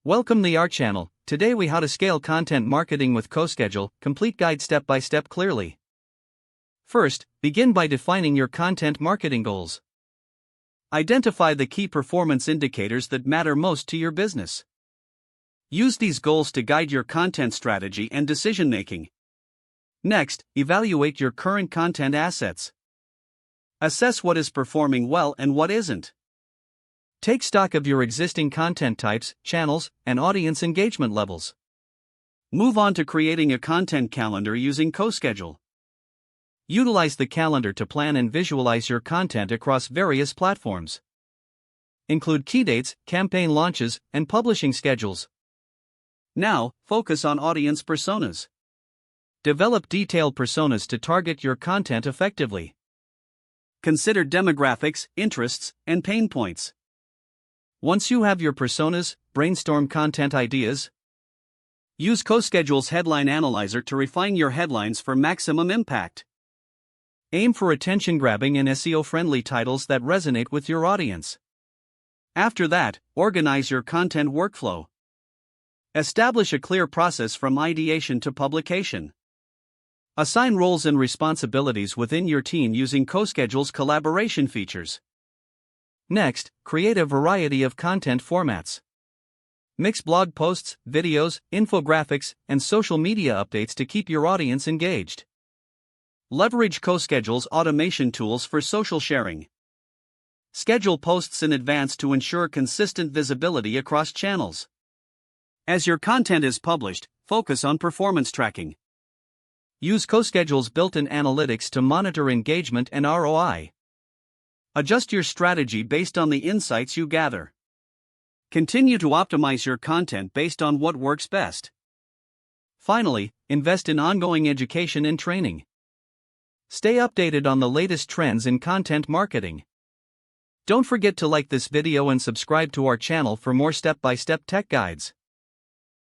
Welcome to our channel. Today we how to scale content marketing with CoSchedule, complete guide step by step clearly. First, begin by defining your content marketing goals. Identify the key performance indicators that matter most to your business. Use these goals to guide your content strategy and decision making. Next, evaluate your current content assets. Assess what is performing well and what isn't. Take stock of your existing content types, channels, and audience engagement levels. Move on to creating a content calendar using CoSchedule. Utilize the calendar to plan and visualize your content across various platforms. Include key dates, campaign launches, and publishing schedules. Now, focus on audience personas. Develop detailed personas to target your content effectively. Consider demographics, interests, and pain points. Once you have your personas, brainstorm content ideas. Use CoSchedule's headline analyzer to refine your headlines for maximum impact. Aim for attention-grabbing and SEO-friendly titles that resonate with your audience. After that, organize your content workflow. Establish a clear process from ideation to publication. Assign roles and responsibilities within your team using CoSchedule's collaboration features. Next, create a variety of content formats. Mix blog posts, videos, infographics, and social media updates to keep your audience engaged. Leverage CoSchedule's automation tools for social sharing. Schedule posts in advance to ensure consistent visibility across channels. As your content is published, focus on performance tracking. Use CoSchedule's built-in analytics to monitor engagement and ROI. Adjust your strategy based on the insights you gather. Continue to optimize your content based on what works best. Finally, invest in ongoing education and training. Stay updated on the latest trends in content marketing. Don't forget to like this video and subscribe to our channel for more step-by-step tech guides.